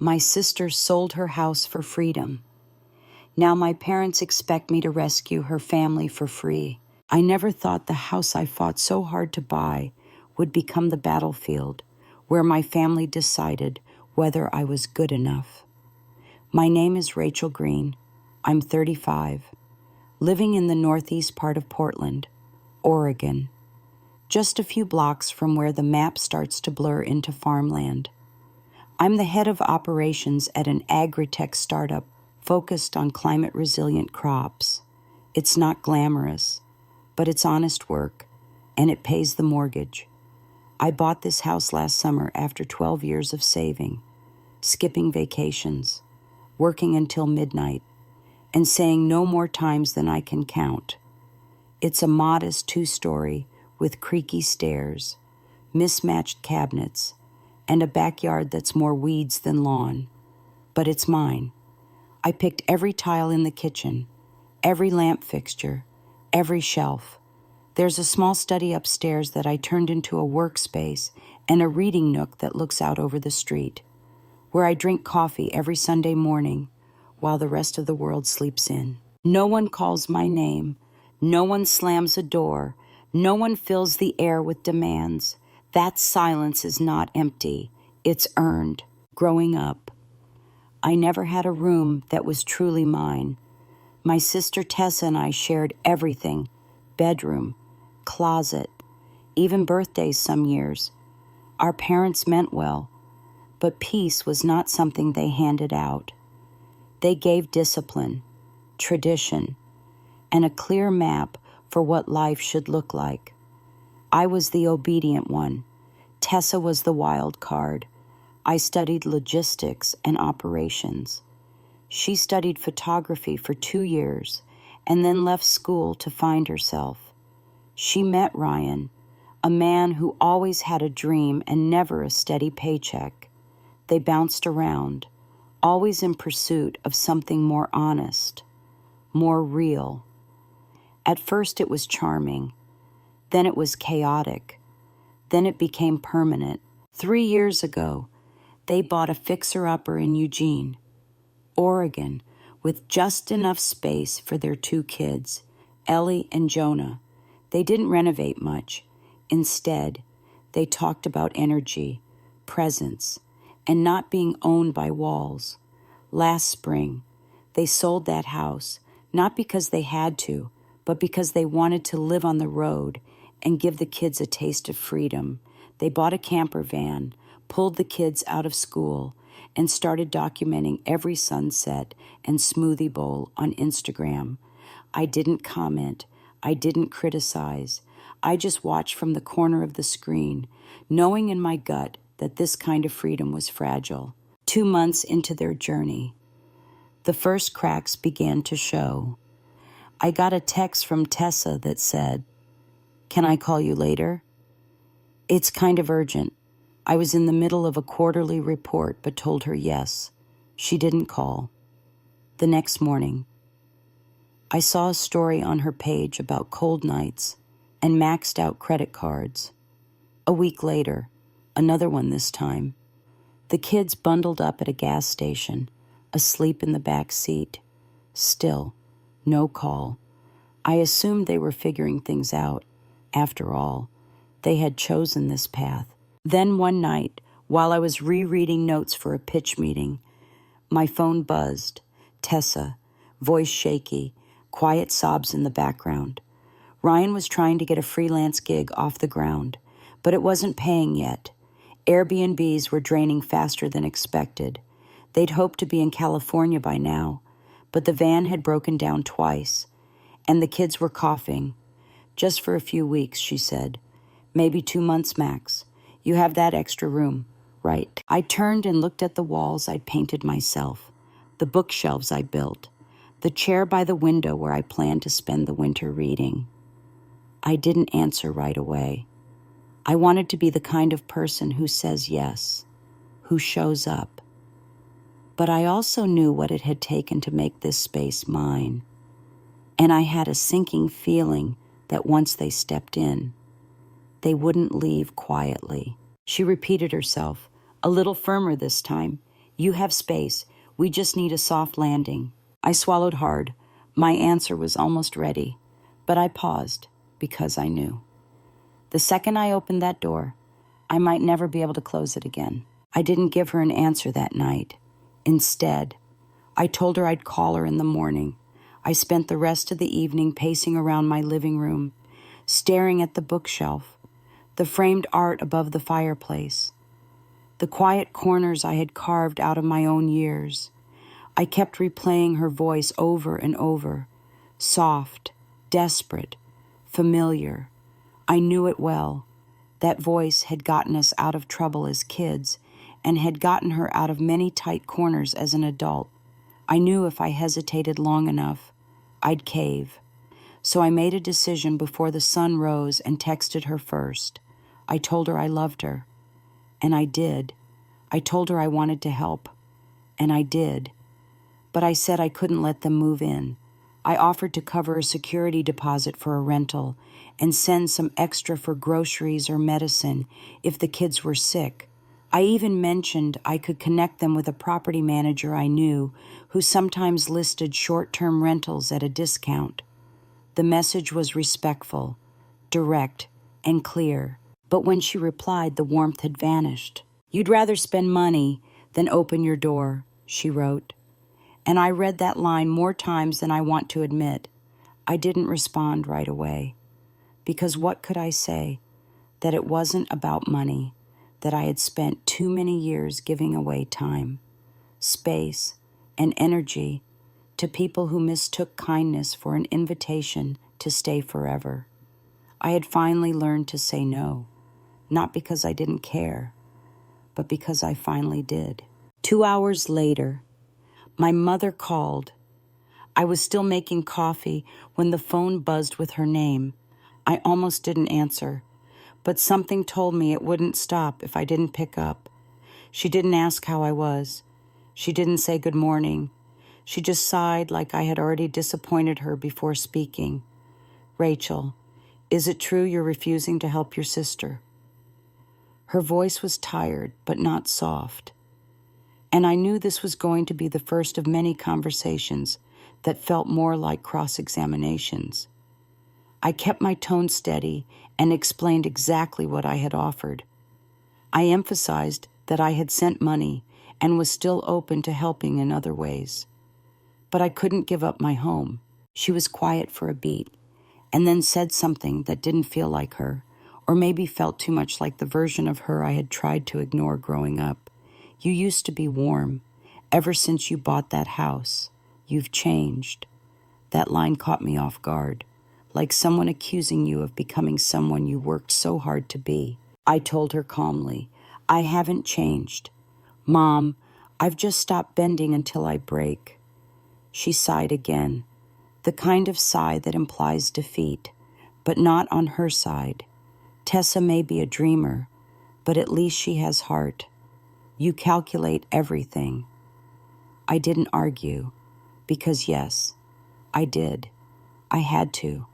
My sister sold her house for freedom. Now my parents expect me to rescue her family for free. I never thought the house I fought so hard to buy would become the battlefield where my family decided whether I was good enough. My name is Rachel Green. I'm 35, living in the northeast part of Portland, Oregon, just a few blocks from where the map starts to blur into farmland. I'm the head of operations at an agri-tech startup focused on climate-resilient crops. It's not glamorous, but it's honest work, and it pays the mortgage. I bought this house last summer after 12 years of saving, skipping vacations, working until midnight, and saying no more times than I can count. It's a modest 2-story with creaky stairs, mismatched cabinets, and a backyard that's more weeds than lawn. But it's mine. I picked every tile in the kitchen, every lamp fixture, every shelf. There's a small study upstairs that I turned into a workspace and a reading nook that looks out over the street, where I drink coffee every Sunday morning while the rest of the world sleeps in. No one calls my name. No one slams a door. No one fills the air with demands. That silence is not empty. It's earned. Growing up, I never had a room that was truly mine. My sister Tessa and I shared everything: bedroom, closet, even birthdays some years. Our parents meant well, but peace was not something they handed out. They gave discipline, tradition, and a clear map for what life should look like. I was the obedient one. Tessa was the wild card. I studied logistics and operations. She studied photography for 2 years and then left school to find herself. She met Ryan, a man who always had a dream and never a steady paycheck. They bounced around, always in pursuit of something more honest, more real. At first it was charming, then it was chaotic, then it became permanent. 3 years ago, they bought a fixer-upper in Eugene, Oregon, with just enough space for their 2 kids, Ellie and Jonah. They didn't renovate much. Instead, they talked about energy, presence, and not being owned by walls. Last spring, they sold that house, not because they had to, but because they wanted to live on the road and give the kids a taste of freedom. They bought a camper van, pulled the kids out of school, and started documenting every sunset and smoothie bowl on Instagram. I didn't comment. I didn't criticize. I just watched from the corner of the screen, knowing in my gut that this kind of freedom was fragile. 2 months into their journey, the first cracks began to show. I got a text from Tessa that said, "Can I call you later? It's kind of urgent." I was in the middle of a quarterly report but told her yes. She didn't call. The next morning, I saw a story on her page about cold nights and maxed out credit cards. A week later, another one this time. The kids bundled up at a gas station, asleep in the back seat. Still, no call. I assumed they were figuring things out. After all, they had chosen this path. Then one night, while I was rereading notes for a pitch meeting, my phone buzzed. Tessa, voice shaky, quiet sobs in the background. Ryan was trying to get a freelance gig off the ground, but it wasn't paying yet. Airbnbs were draining faster than expected. They'd hoped to be in California by now, but the van had broken down twice, and the kids were coughing. "Just for a few weeks," she said. "Maybe 2 months max. You have that extra room, right?" I turned and looked at the walls I'd painted myself, the bookshelves I built, the chair by the window where I planned to spend the winter reading. I didn't answer right away. I wanted to be the kind of person who says yes, who shows up. But I also knew what it had taken to make this space mine. And I had a sinking feeling that once they stepped in, they wouldn't leave quietly. She repeated herself, a little firmer this time. You have space. We just need a soft landing. I swallowed hard. My answer was almost ready, but I paused because I knew. The second I opened that door, I might never be able to close it again. I didn't give her an answer that night. Instead, I told her I'd call her in the morning. I spent the rest of the evening pacing around my living room, staring at the bookshelf, the framed art above the fireplace, the quiet corners I had carved out of my own years. I kept replaying her voice over and over, soft, desperate, familiar. I knew it well. That voice had gotten us out of trouble as kids and had gotten her out of many tight corners as an adult. I knew if I hesitated long enough, I'd cave. So I made a decision before the sun rose and texted her first. I told her I loved her. And I did. I told her I wanted to help. And I did. But I said I couldn't let them move in. I offered to cover a security deposit for a rental and send some extra for groceries or medicine if the kids were sick. I even mentioned I could connect them with a property manager I knew who sometimes listed short-term rentals at a discount. The message was respectful, direct, and clear. But when she replied, the warmth had vanished. "You'd rather spend money than open your door," she wrote. And I read that line more times than I want to admit. I didn't respond right away. Because what could I say? That it wasn't about money, that I had spent too many years giving away time, space, and energy to people who mistook kindness for an invitation to stay forever. I had finally learned to say no, not because I didn't care, but because I finally did. 2 hours later, my mother called. I was still making coffee when the phone buzzed with her name. I almost didn't answer, but something told me it wouldn't stop if I didn't pick up. She didn't ask how I was. She didn't say good morning. She just sighed like I had already disappointed her before speaking. "Rachel, is it true you're refusing to help your sister?" Her voice was tired, but not soft. And I knew this was going to be the first of many conversations that felt more like cross-examinations. I kept my tone steady and explained exactly what I had offered. I emphasized that I had sent money and was still open to helping in other ways. But I couldn't give up my home. She was quiet for a beat, and then said something that didn't feel like her, or maybe felt too much like the version of her I had tried to ignore growing up. "You used to be warm. Ever since you bought that house, you've changed." That line caught me off guard, like someone accusing you of becoming someone you worked so hard to be. I told her calmly, "I haven't changed. Mom, I've just stopped bending until I break." She sighed again, the kind of sigh that implies defeat, but not on her side. "Tessa may be a dreamer, but at least she has heart. You calculate everything." I didn't argue, because yes, I did. I had to.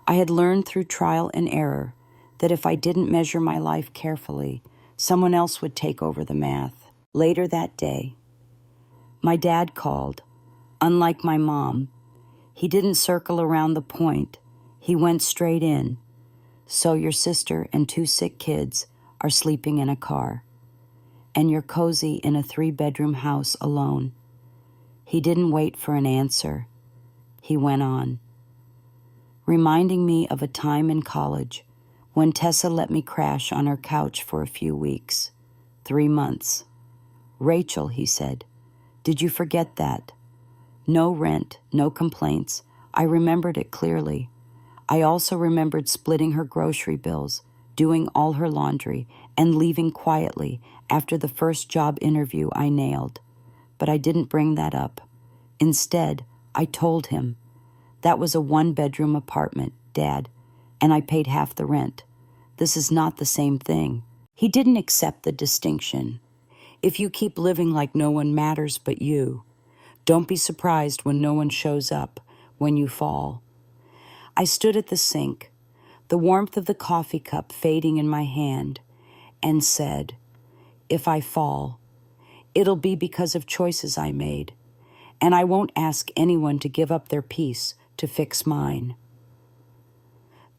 I had learned through trial and error that if I didn't measure my life carefully, someone else would take over the math. Later that day, my dad called. Unlike my mom, he didn't circle around the point. He went straight in. "So your sister and 2 sick kids are sleeping in a car, and you're cozy in a 3-bedroom house alone." He didn't wait for an answer. He went on, reminding me of a time in college when Tessa let me crash on her couch for a few weeks, 3 months. "Rachel," he said, "did you forget that? No rent, no complaints. I remembered it clearly. I also remembered splitting her grocery bills, doing all her laundry, and leaving quietly after the first job interview I nailed. But I didn't bring that up. Instead, I told him, that was a 1-bedroom apartment, Dad, and I paid half the rent. This is not the same thing." He didn't accept the distinction. If you keep living like no one matters but you, don't be surprised when no one shows up when you fall. I stood at the sink, the warmth of the coffee cup fading in my hand, and said, "If I fall, It'll be because of choices I made, and I won't ask anyone to give up their peace to fix mine."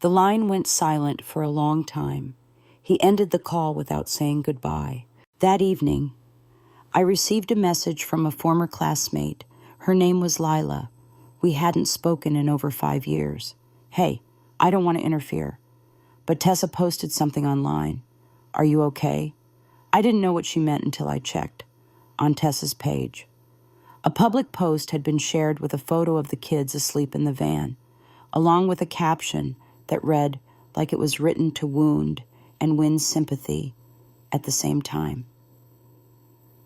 The line went silent for a long time. He ended the call without saying goodbye. That evening, I received a message from a former classmate. Her name was Lila. We hadn't spoken in over 5 years. "Hey, I don't want to interfere, but Tessa posted something online. Are you okay?" I didn't know what she meant until I checked on Tessa's page. A public post had been shared with a photo of the kids asleep in the van, along with a caption that read like it was written to wound and win sympathy at the same time.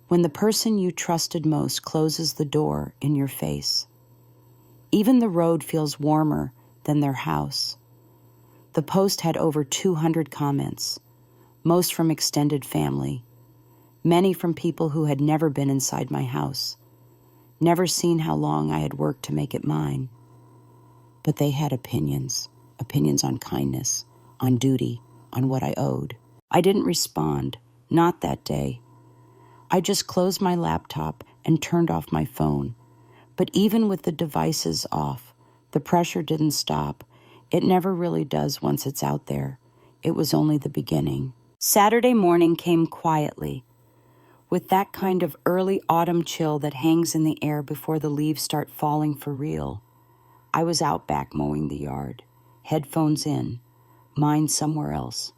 When the person you trusted most closes the door in your face, even the road feels warmer than their house. The post had over 200 comments, most from extended family, many from people who had never been inside my house, never seen how long I had worked to make it mine. But they had opinions on kindness, on duty, on what I owed. I didn't respond, not that day. I just closed my laptop and turned off my phone. But even with the devices off, the pressure didn't stop. It never really does once it's out there. It was only the beginning. Saturday morning came quietly, with that kind of early autumn chill that hangs in the air before the leaves start falling for real. I was out back mowing the yard, headphones in, mind somewhere else.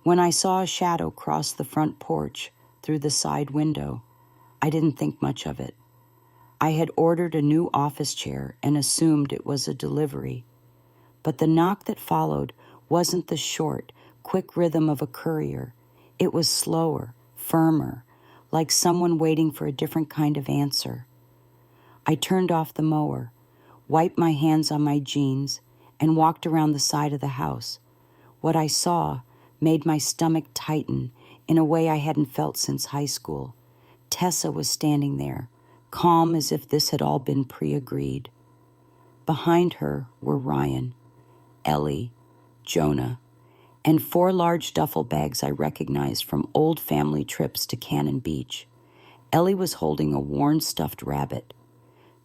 When I saw a shadow cross the front porch through the side window, I didn't think much of it. I had ordered a new office chair and assumed it was a delivery. But the knock that followed wasn't the short, quick rhythm of a courier. It was slower, firmer, like someone waiting for a different kind of answer. I turned off the mower, wiped my hands on my jeans, and walked around the side of the house. What I saw made my stomach tighten in a way I hadn't felt since high school. Tessa was standing there, calm as if this had all been pre-agreed. Behind her were Ryan, Ellie, Jonah, and 4 large duffel bags I recognized from old family trips to Cannon Beach. Ellie was holding a worn stuffed rabbit.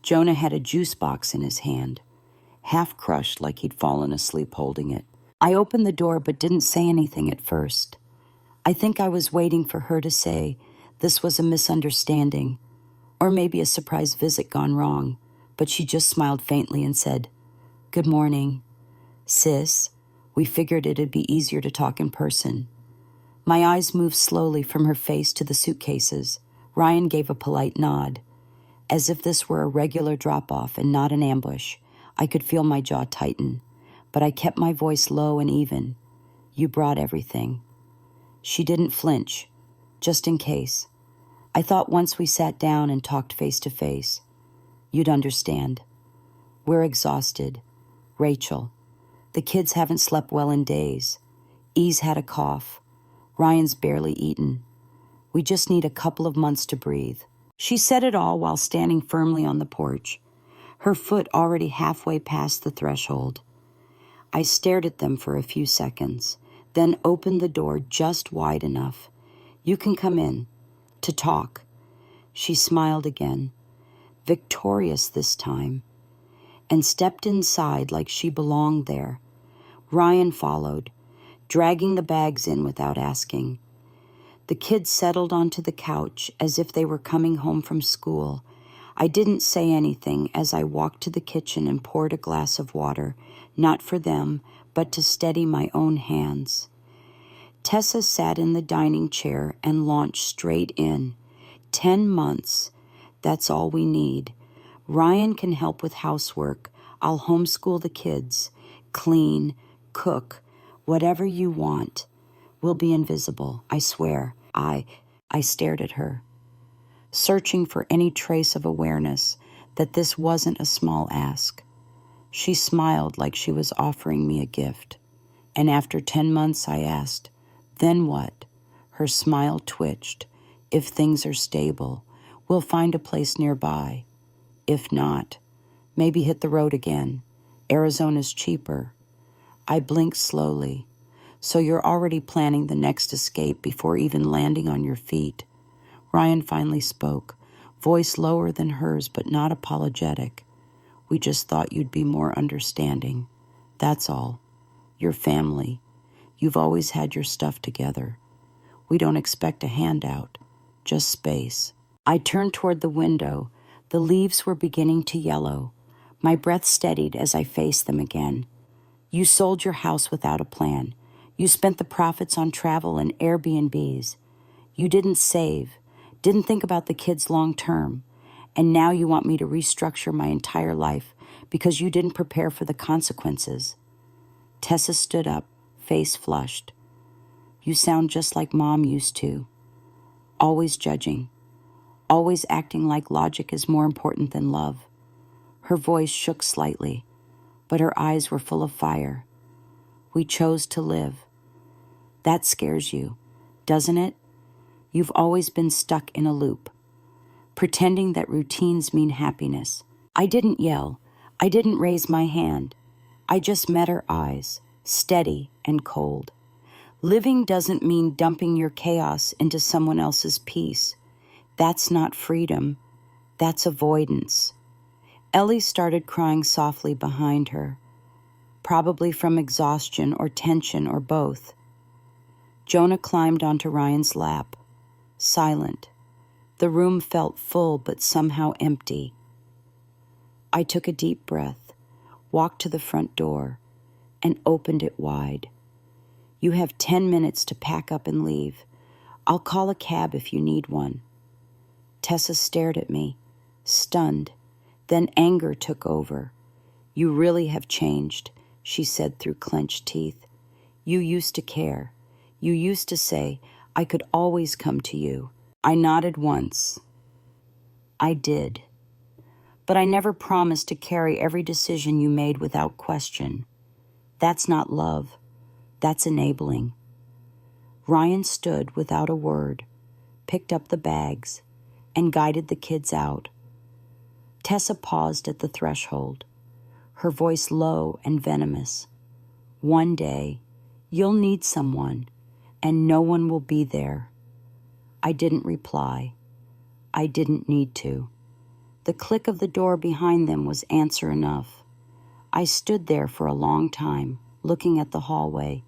Jonah had a juice box in his hand, half crushed like he'd fallen asleep holding it. I opened the door but didn't say anything at first. I think I was waiting for her to say this was a misunderstanding, or maybe a surprise visit gone wrong, but she just smiled faintly and said, "Good morning, sis. We figured it'd be easier to talk in person." My eyes moved slowly from her face to the suitcases. Ryan gave a polite nod. As if this were a regular drop-off and not an ambush, I could feel my jaw tighten, but I kept my voice low and even. "You brought everything." She didn't flinch, just in case. I thought once we sat down and talked face to face, you'd understand. We're exhausted. Rachel. The kids haven't slept well in days. E's had a cough. Ryan's barely eaten. We just need a couple of months to breathe. She said it all while standing firmly on the porch, her foot already halfway past the threshold. I stared at them for a few seconds, then opened the door just wide enough. "You can come in, to talk." She smiled again, victorious this time, and stepped inside like she belonged there. Ryan followed, dragging the bags in without asking. The kids settled onto the couch as if they were coming home from school. I didn't say anything as I walked to the kitchen and poured a glass of water, not for them, but to steady my own hands. Tessa sat in the dining chair and launched straight in. 10 months, that's all we need. Ryan can help with housework. I'll homeschool the kids, clean, cook, whatever you want. We'll be invisible, I swear. I stared at her, searching for any trace of awareness that this wasn't a small ask. She smiled like she was offering me a gift. And after 10 months, I asked, "Then what?" Her smile twitched. "If things are stable, we'll find a place nearby. If not, maybe hit the road again. Arizona's cheaper." I blinked slowly. "So you're already planning the next escape before even landing on your feet?" Ryan finally spoke, voice lower than hers but not apologetic. We just thought you'd be more understanding. That's all. Your family. You've always had your stuff together. We don't expect a handout, just space. I turned toward the window. The leaves were beginning to yellow. My breath steadied as I faced them again. You sold your house without a plan. You spent the profits on travel and Airbnbs. You didn't save, didn't think about the kids long term. And now you want me to restructure my entire life because you didn't prepare for the consequences. Tessa stood up, face flushed. You sound just like Mom used to. Always judging. Always acting like logic is more important than love. Her voice shook slightly, but her eyes were full of fire. We chose to live. That scares you, doesn't it? You've always been stuck in a loop, pretending that routines mean happiness. I didn't yell. I didn't raise my hand. I just met her eyes, steady and cold. Living doesn't mean dumping your chaos into someone else's peace. That's not freedom. That's avoidance. Ellie started crying softly behind her, probably from exhaustion or tension or both. Jonah climbed onto Ryan's lap, silent. The room felt full but somehow empty. I took a deep breath, walked to the front door, and opened it wide. You have 10 minutes to pack up and leave. I'll call a cab if you need one. Tessa stared at me, stunned. Then anger took over. You really have changed, she said through clenched teeth. You used to care. You used to say, I could always come to you. I nodded once. I did. But I never promised to carry every decision you made without question. That's not love. That's enabling. Ryan stood without a word, picked up the bags, and guided the kids out. Tessa paused at the threshold, her voice low and venomous. One day, you'll need someone, and no one will be there. I didn't reply. I didn't need to. The click of the door behind them was answer enough. I stood there for a long time, looking at the hallway,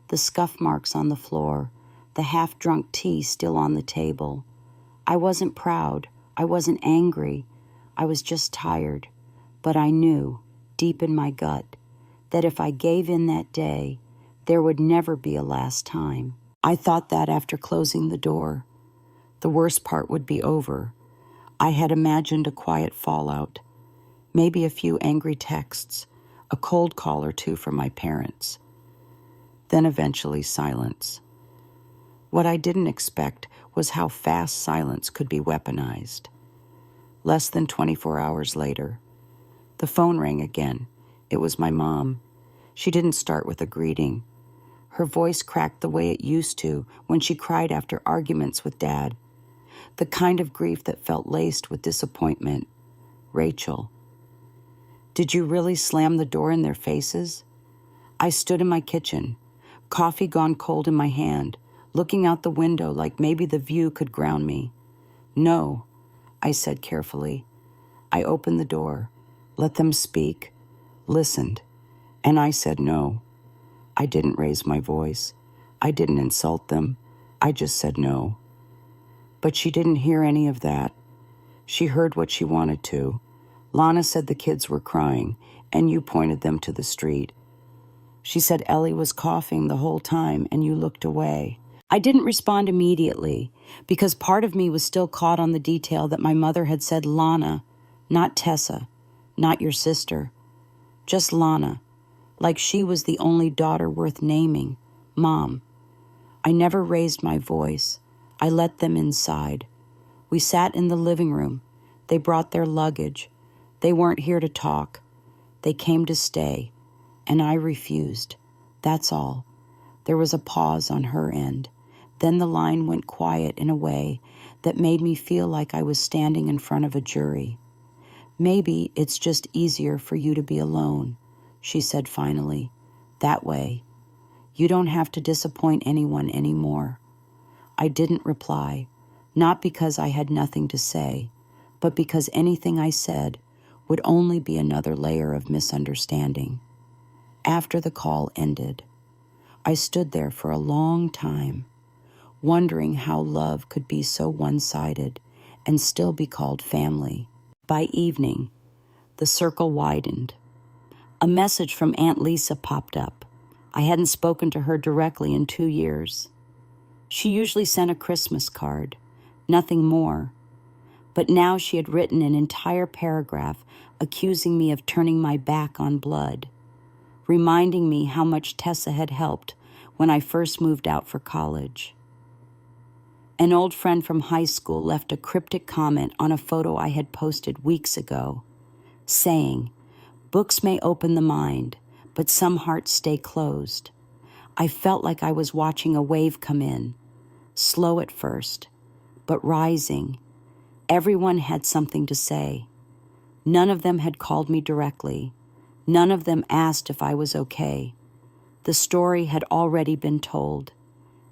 the scuff marks on the floor, the half-drunk tea still on the table. I wasn't proud. I wasn't angry. I was just tired. But I knew, deep in my gut, that if I gave in that day, there would never be a last time. I thought that after closing the door. The worst part would be over. I had imagined a quiet fallout, maybe a few angry texts, a cold call or two from my parents. Then eventually silence. What I didn't expect was how fast silence could be weaponized. Less than 24 hours later, the phone rang again. It was my mom. She didn't start with a greeting. Her voice cracked the way it used to when she cried after arguments with Dad. The kind of grief that felt laced with disappointment. Rachel. Did you really slam the door in their faces? I stood in my kitchen, coffee gone cold in my hand, looking out the window like maybe the view could ground me. No, I said carefully. I opened the door, let them speak, listened, and I said no. I didn't raise my voice. I didn't insult them. I just said no. But she didn't hear any of that. She heard what she wanted to. Lana said the kids were crying, and you pointed them to the street. She said Ellie was coughing the whole time, and you looked away. I didn't respond immediately, because part of me was still caught on the detail that my mother had said Lana, not Tessa, not your sister. Just Lana, like she was the only daughter worth naming, Mom. I never raised my voice. I let them inside. We sat in the living room. They brought their luggage. They weren't here to talk. They came to stay, and I refused. That's all. There was a pause on her end. Then the line went quiet in a way that made me feel like I was standing in front of a jury. Maybe it's just easier for you to be alone, she said finally. That way. You don't have to disappoint anyone anymore. I didn't reply. not because I had nothing to say, but because anything I said would only be another layer of misunderstanding. After the call ended, I stood there for a long time, wondering how love could be so one-sided and still be called family. By evening, the circle widened. A message from Aunt Lisa popped up. I hadn't spoken to her directly in 2 years. She usually sent a Christmas card, nothing more. But now she had written an entire paragraph accusing me of turning my back on blood, reminding me how much Tessa had helped when I first moved out for college. An old friend from high school left a cryptic comment on a photo I had posted weeks ago, saying, "Books may open the mind, but some hearts stay closed." I felt like I was watching a wave come in, slow at first, but rising. Everyone had something to say. None of them had called me directly. None of them asked if I was okay. The story had already been told,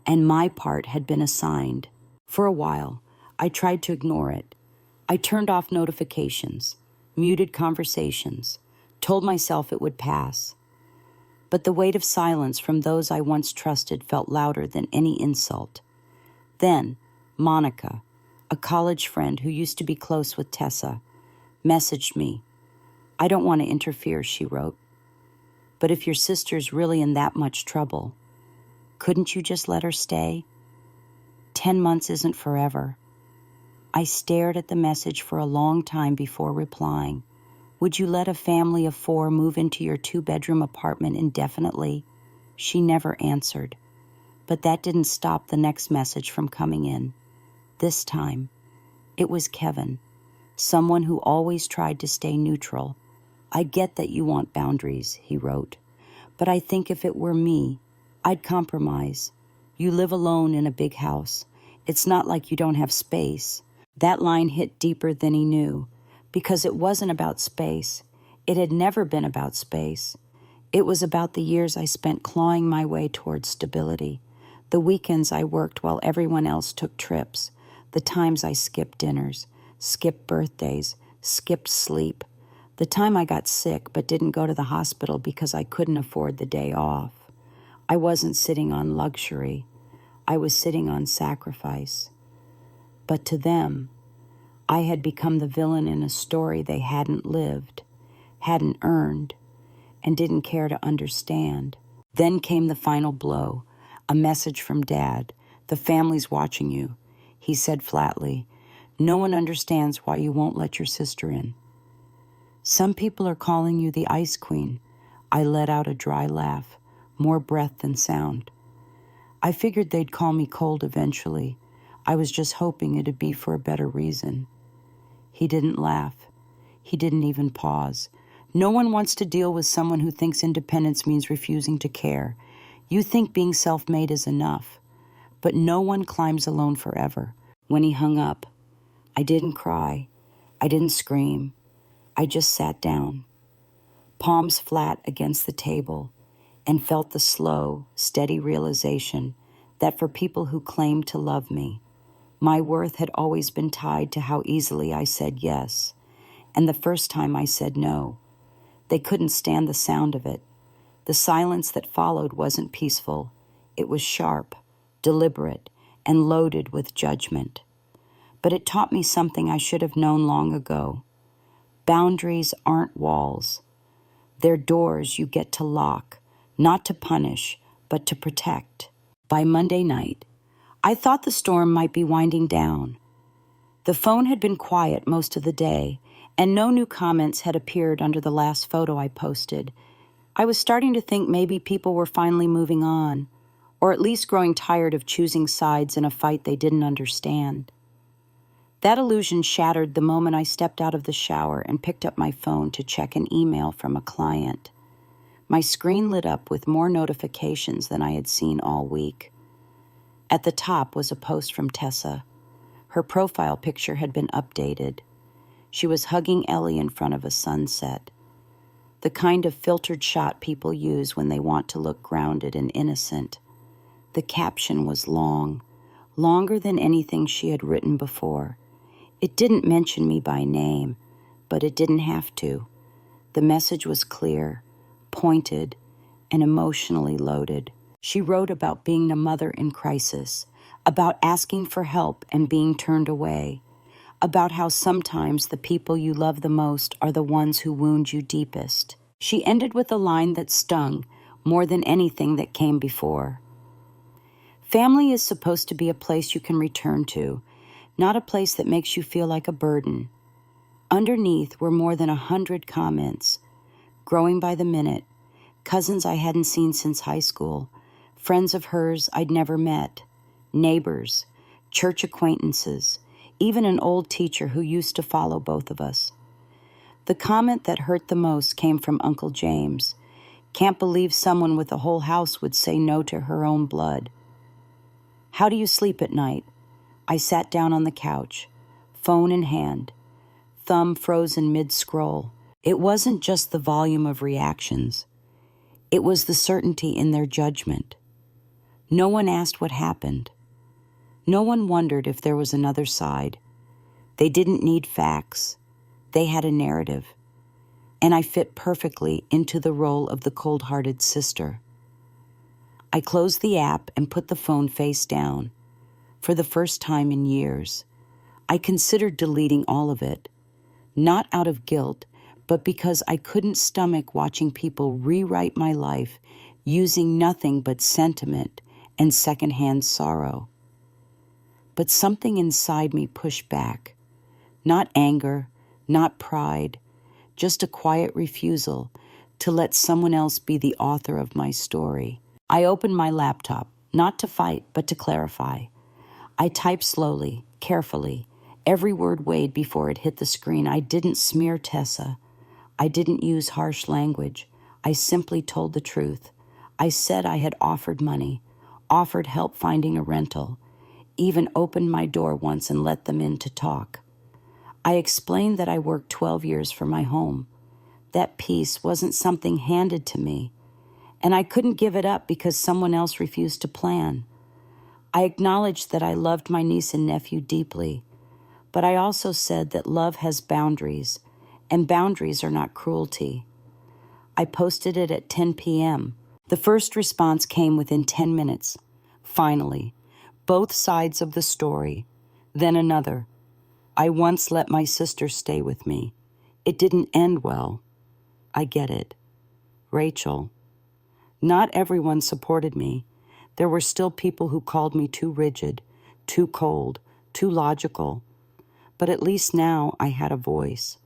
and my part had been assigned. For a while, I tried to ignore it. I turned off notifications, muted conversations, told myself it would pass. But the weight of silence from those I once trusted felt louder than any insult. Then, Monica, a college friend who used to be close with Tessa, messaged me. "I don't want to interfere," she wrote. "But if your sister's really in that much trouble, couldn't you just let her stay? 10 months isn't forever." I stared at the message for a long time before replying. "Would you let a family of 4 move into your 2-bedroom apartment indefinitely?" She never answered. But that didn't stop the next message from coming in. This time, it was Kevin, someone who always tried to stay neutral. "I get that you want boundaries," he wrote, "but I think if it were me, I'd compromise. You live alone in a big house. It's not like you don't have space." That line hit deeper than he knew, because it wasn't about space. It had never been about space. It was about the years I spent clawing my way towards stability, the weekends I worked while everyone else took trips, the times I skipped dinners, skipped birthdays, skipped sleep, the time I got sick but didn't go to the hospital because I couldn't afford the day off. I wasn't sitting on luxury. I was sitting on sacrifice. But to them, I had become the villain in a story they hadn't lived, hadn't earned, and didn't care to understand. Then came the final blow, a message from Dad. "The family's watching you," he said flatly. "No one understands why you won't let your sister in." "Some people are calling you the Ice Queen." I let out a dry laugh, more breath than sound. "I figured they'd call me cold eventually. I was just hoping it'd be for a better reason." He didn't laugh. He didn't even pause. "No one wants to deal with someone who thinks independence means refusing to care. You think being self-made is enough. But no one climbs alone forever." When he hung up, I didn't cry. I didn't scream. I just sat down, palms flat against the table, and felt the slow, steady realization that for people who claimed to love me, my worth had always been tied to how easily I said yes, and the first time I said no. They couldn't stand the sound of it. The silence that followed wasn't peaceful. It was sharp, deliberate, and loaded with judgment. But it taught me something I should have known long ago. Boundaries aren't walls. They're doors you get to lock, not to punish, but to protect. By Monday night, I thought the storm might be winding down. The phone had been quiet most of the day, and no new comments had appeared under the last photo I posted. I was starting to think maybe people were finally moving on, or at least growing tired of choosing sides in a fight they didn't understand. That illusion shattered the moment I stepped out of the shower and picked up my phone to check an email from a client. My screen lit up with more notifications than I had seen all week. At the top was a post from Tessa. Her profile picture had been updated. She was hugging Ellie in front of a sunset, the kind of filtered shot people use when they want to look grounded and innocent. The caption was long, longer than anything she had written before. It didn't mention me by name, but it didn't have to. The message was clear, pointed, and emotionally loaded. She wrote about being a mother in crisis, about asking for help and being turned away, about how sometimes the people you love the most are the ones who wound you deepest. She ended with a line that stung more than anything that came before. Family is supposed to be a place you can return to, not a place that makes you feel like a burden. Underneath were more than 100 comments, growing by the minute, cousins I hadn't seen since high school, friends of hers I'd never met, neighbors, church acquaintances, even an old teacher who used to follow both of us. The comment that hurt the most came from Uncle James. Can't believe someone with a whole house would say no to her own blood. How do you sleep at night? I sat down on the couch, phone in hand, thumb frozen mid-scroll. It wasn't just the volume of reactions. It was the certainty in their judgment. No one asked what happened. No one wondered if there was another side. They didn't need facts. They had a narrative. And I fit perfectly into the role of the cold-hearted sister. I closed the app and put the phone face down. For the first time in years, I considered deleting all of it, not out of guilt, but because I couldn't stomach watching people rewrite my life using nothing but sentiment and secondhand sorrow. But something inside me pushed back. Not anger, not pride, just a quiet refusal to let someone else be the author of my story. I opened my laptop, not to fight, but to clarify. I typed slowly, carefully, every word weighed before it hit the screen. I didn't smear Tessa. I didn't use harsh language. I simply told the truth. I said I had offered money, offered help finding a rental, even opened my door once and let them in to talk. I explained that I worked 12 years for my home. That peace wasn't something handed to me, and I couldn't give it up because someone else refused to plan. I acknowledged that I loved my niece and nephew deeply, but I also said that love has boundaries, and boundaries are not cruelty. I posted it at 10 p.m. The first response came within 10 minutes. Finally, both sides of the story. Then another. I once let my sister stay with me. It didn't end well. I get it. Rachel. Not everyone supported me. There were still people who called me too rigid, too cold, too logical. But at least now I had a voice.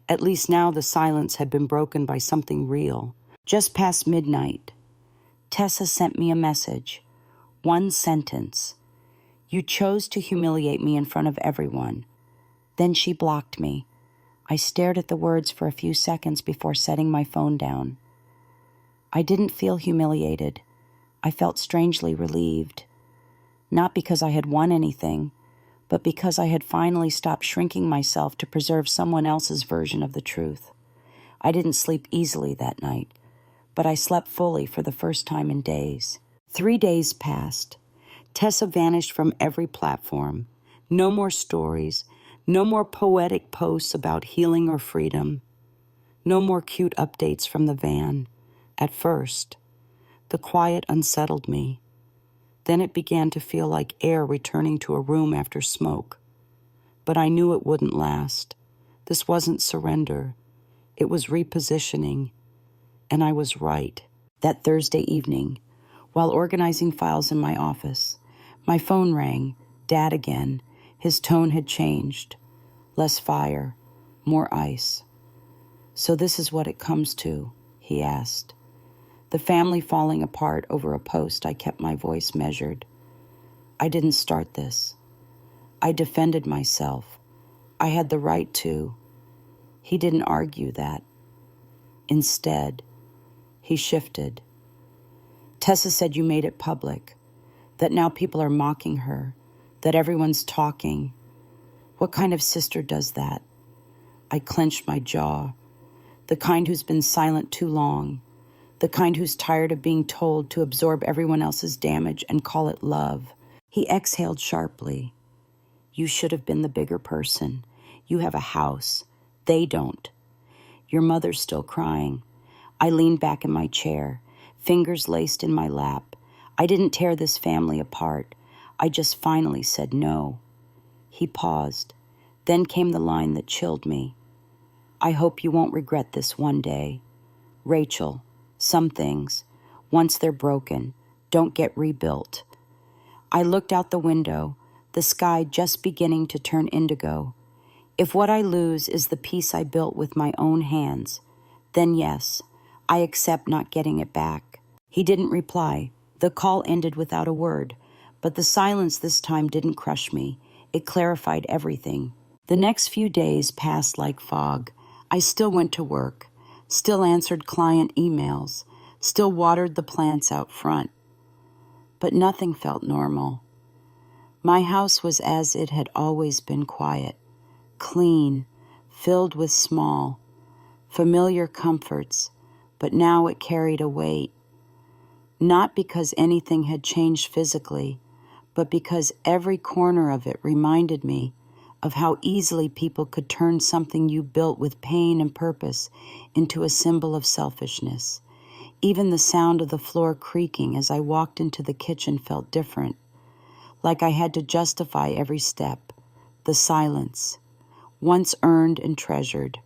At least now the silence had been broken by something real. Just past midnight, Tessa sent me a message. One sentence. You chose to humiliate me in front of everyone. Then she blocked me. I stared at the words for a few seconds before setting my phone down. I didn't feel humiliated. I felt strangely relieved. Not because I had won anything, but because I had finally stopped shrinking myself to preserve someone else's version of the truth. I didn't sleep easily that night, but I slept fully for the first time in days. 3 days passed. Tessa vanished from every platform. No more stories, no more poetic posts about healing or freedom, no more cute updates from the van. At first, the quiet unsettled me. Then it began to feel like air returning to a room after smoke. But I knew it wouldn't last. This wasn't surrender. It was repositioning. And I was right. That Thursday evening, while organizing files in my office, my phone rang. Dad again. His tone had changed. Less fire, more ice. So this is what it comes to, he asked. The family falling apart over a post. I kept my voice measured. I didn't start this. I defended myself. I had the right to. He didn't argue that. Instead, he shifted. Tessa said you made it public, that now people are mocking her, that everyone's talking. What kind of sister does that? I clenched my jaw. The kind who's been silent too long. The kind who's tired of being told to absorb everyone else's damage and call it love. He exhaled sharply. You should have been the bigger person. You have a house. They don't. Your mother's still crying. I leaned back in my chair, fingers laced in my lap. I didn't tear this family apart. I just finally said no. He paused. Then came the line that chilled me. I hope you won't regret this one day. Rachel, some things, once they're broken, don't get rebuilt. I looked out the window, the sky just beginning to turn indigo. If what I lose is the peace I built with my own hands, then yes, I accept not getting it back. He didn't reply. The call ended without a word, but the silence this time didn't crush me. It clarified everything. The next few days passed like fog. I still went to work, still answered client emails, still watered the plants out front. But nothing felt normal. My house was as it had always been, quiet, clean, filled with small, familiar comforts, but now it carried a weight. Not because anything had changed physically, but because every corner of it reminded me of how easily people could turn something you built with pain and purpose into a symbol of selfishness. Even the sound of the floor creaking as I walked into the kitchen felt different, like I had to justify every step. The silence, once earned and treasured,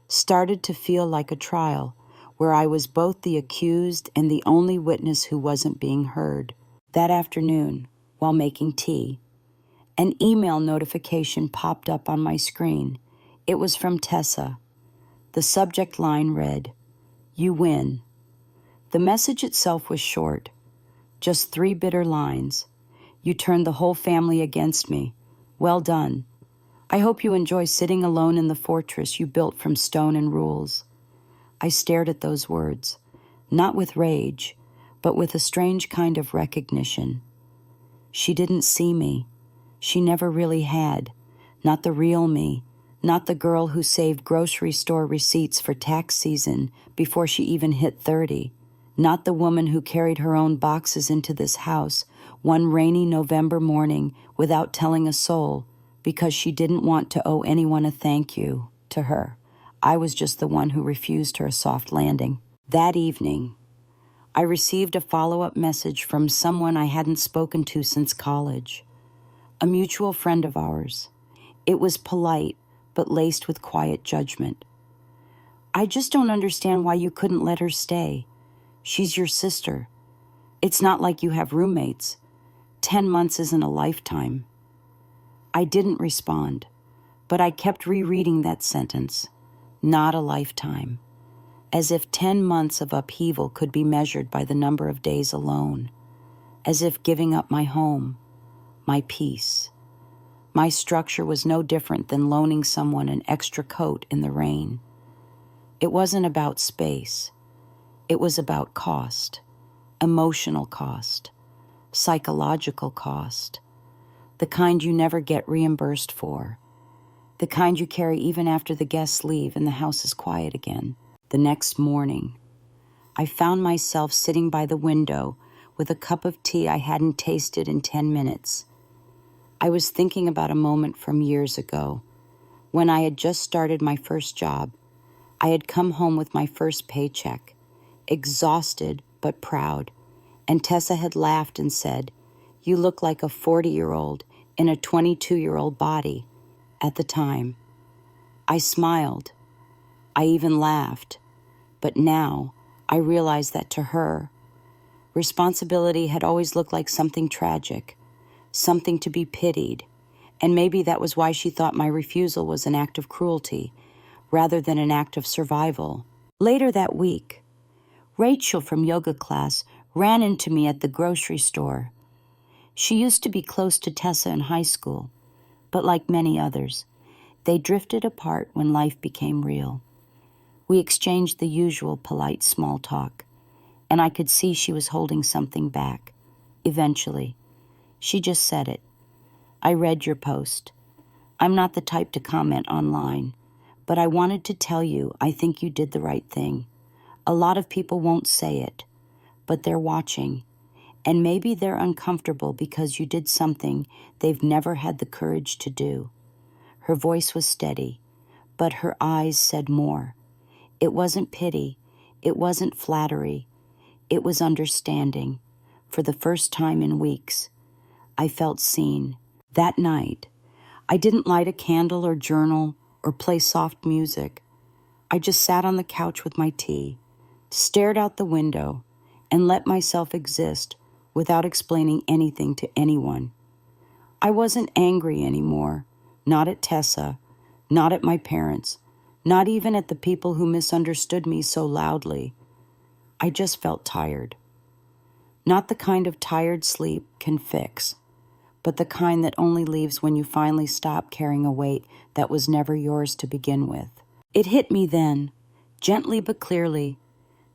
started to feel like a trial where I was both the accused and the only witness who wasn't being heard. That afternoon, while making tea, an email notification popped up on my screen. It was from Tessa. The subject line read, "You win." The message itself was short, just 3 bitter lines. "You turned the whole family against me. Well done. I hope you enjoy sitting alone in the fortress you built from stone and rules." I stared at those words, not with rage, but with a strange kind of recognition. She didn't see me. She never really had. Not the real me. Not the girl who saved grocery store receipts for tax season before she even hit 30. Not the woman who carried her own boxes into this house one rainy November morning without telling a soul because she didn't want to owe anyone a thank you to her. I was just the one who refused her a soft landing. That evening, I received a follow-up message from someone I hadn't spoken to since college, a mutual friend of ours. It was polite, but laced with quiet judgment. "I just don't understand why you couldn't let her stay. She's your sister. It's not like you have roommates. 10 months isn't a lifetime." I didn't respond, but I kept rereading that sentence. Not a lifetime. As if 10 months of upheaval could be measured by the number of days alone. As if giving up my home, my peace, my structure was no different than loaning someone an extra coat in the rain. It wasn't about space. It was about cost, emotional cost, psychological cost, the kind you never get reimbursed for, the kind you carry even after the guests leave and the house is quiet again. The next morning, I found myself sitting by the window with a cup of tea I hadn't tasted in 10 minutes. I was thinking about a moment from years ago, when I had just started my first job. I had come home with my first paycheck, exhausted but proud, and Tessa had laughed and said, "You look like a 40-year-old in a 22-year-old body." At the time, I smiled. I even laughed. But now, I realized that to her, responsibility had always looked like something tragic, something to be pitied, and maybe that was why she thought my refusal was an act of cruelty, rather than an act of survival. Later that week, Rachel from yoga class ran into me at the grocery store. She used to be close to Tessa in high school, but like many others, they drifted apart when life became real. We exchanged the usual polite small talk, and I could see she was holding something back. Eventually, she just said it. "I read your post. I'm not the type to comment online, but I wanted to tell you I think you did the right thing. A lot of people won't say it, but they're watching, And maybe they're uncomfortable because you did something they've never had the courage to do. Her voice was steady, but her eyes said more. It wasn't pity. It wasn't flattery. It was understanding. For the first time in weeks, I felt seen. That night, I didn't light a candle or journal or play soft music. I just sat on the couch with my tea, stared out the window, and let myself exist without explaining anything to anyone. I wasn't angry anymore, not at Tessa, not at my parents, not even at the people who misunderstood me so loudly. I just felt tired. Not the kind of tired sleep can fix, but the kind that only leaves when you finally stop carrying a weight that was never yours to begin with. It hit me then, gently but clearly,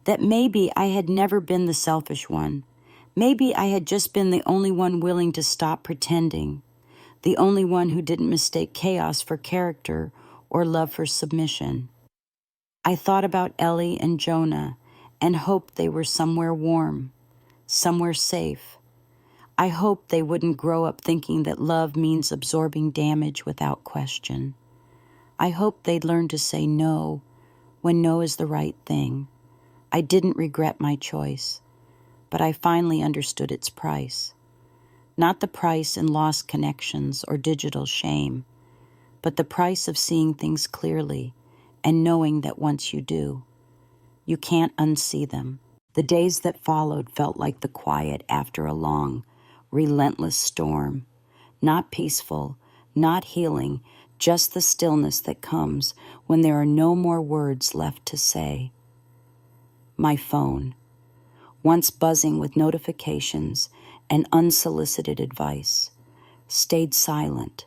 that maybe I had never been the selfish one. Maybe I had just been the only one willing to stop pretending, the only one who didn't mistake chaos for character or love for submission. I thought about Ellie and Jonah and hoped they were somewhere warm, somewhere safe. I hoped they wouldn't grow up thinking that love means absorbing damage without question. I hoped they'd learn to say no when no is the right thing. I didn't regret my choice, but I finally understood its price. Not the price in lost connections or digital shame, but the price of seeing things clearly and knowing that once you do, you can't unsee them. The days that followed felt like the quiet after a long, relentless storm. Not peaceful, not healing, just the stillness that comes when there are no more words left to say. My phone, once buzzing with notifications and unsolicited advice, stayed silent.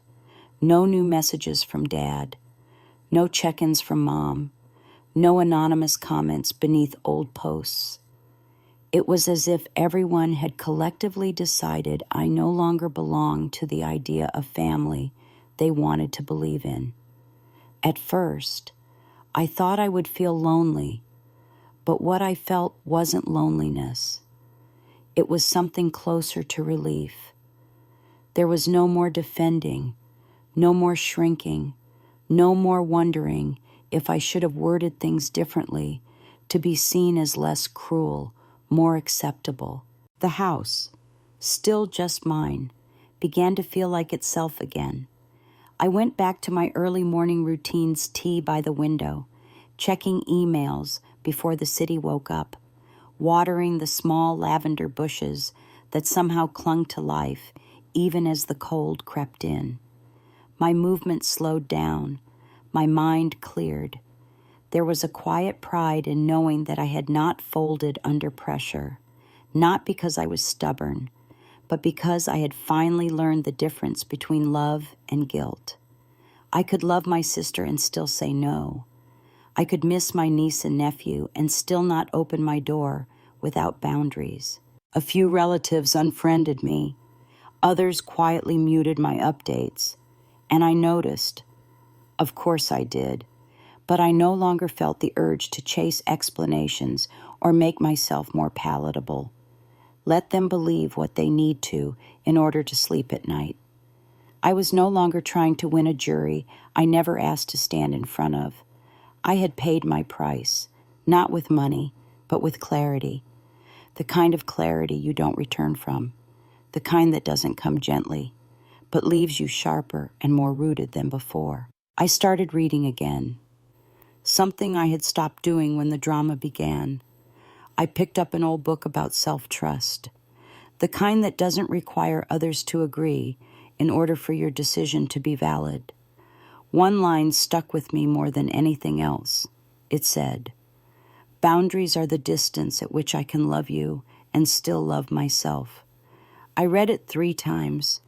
No new messages from Dad, no check-ins from Mom, no anonymous comments beneath old posts. It was as if everyone had collectively decided I no longer belonged to the idea of family they wanted to believe in. At first, I thought I would feel lonely, but what I felt wasn't loneliness. It was something closer to relief. There was no more defending, no more shrinking, no more wondering if I should have worded things differently to be seen as less cruel, more acceptable. The house, still just mine, began to feel like itself again. I went back to my early morning routine's tea by the window, checking emails before the city woke up, watering the small lavender bushes that somehow clung to life even as the cold crept in. My movement slowed down, my mind cleared. There was a quiet pride in knowing that I had not folded under pressure, not because I was stubborn, but because I had finally learned the difference between love and guilt. I could love my sister and still say no. I could miss my niece and nephew and still not open my door without boundaries. A few relatives unfriended me. Others quietly muted my updates. And I noticed. Of course I did. But I no longer felt the urge to chase explanations or make myself more palatable. Let them believe what they need to in order to sleep at night. I was no longer trying to win a jury I never asked to stand in front of. I had paid my price, not with money, but with clarity. The kind of clarity you don't return from. The kind that doesn't come gently, but leaves you sharper and more rooted than before. I started reading again. Something I had stopped doing when the drama began. I picked up an old book about self-trust. The kind that doesn't require others to agree in order for your decision to be valid. One line stuck with me more than anything else. It said, "Boundaries are the distance at which I can love you and still love myself." I read it 3 times,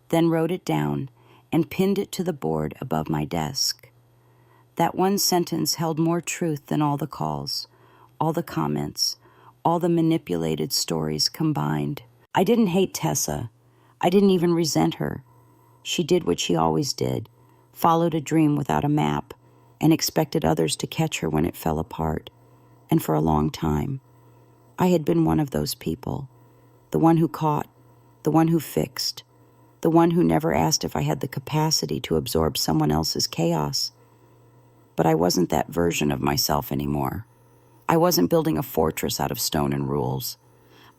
then wrote it down and pinned it to the board above my desk. That one sentence held more truth than all the calls, all the comments, all the manipulated stories combined. I didn't hate Tessa. I didn't even resent her. She did what she always did, followed a dream without a map, and expected others to catch her when it fell apart. And for a long time, I had been one of those people. the one who caught, the one who fixed, the one who never asked if I had the capacity to absorb someone else's chaos. But I wasn't that version of myself anymore. I wasn't building a fortress out of stone and rules.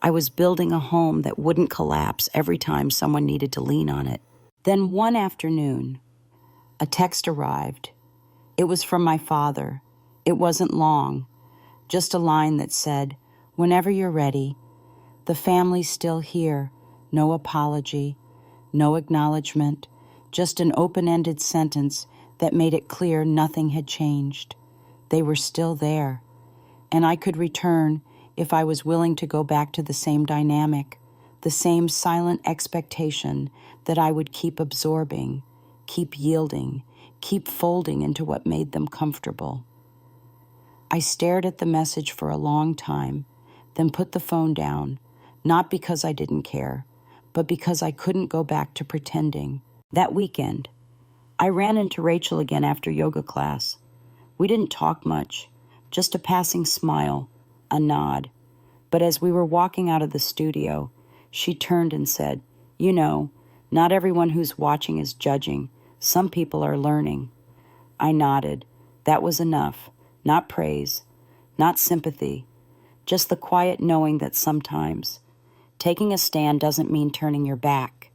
I was building a home that wouldn't collapse every time someone needed to lean on it. Then one afternoon, a text arrived. It was from my father. It wasn't long, just a line that said, "Whenever you're ready, the family's still here. No apology, no acknowledgement, just an open-ended sentence that made it clear nothing had changed. They were still there, and I could return if I was willing to go back to the same dynamic, the same silent expectation that I would keep absorbing, keep yielding, keep folding into what made them comfortable." I stared at the message for a long time, then put the phone down, not because I didn't care, but because I couldn't go back to pretending. That weekend, I ran into Rachel again after yoga class. We didn't talk much, just a passing smile, a nod. But as we were walking out of the studio, she turned and said, "You know, not everyone who's watching is judging. Some people are learning." I nodded. That was enough. Not praise, not sympathy, just the quiet knowing that sometimes taking a stand doesn't mean turning your back.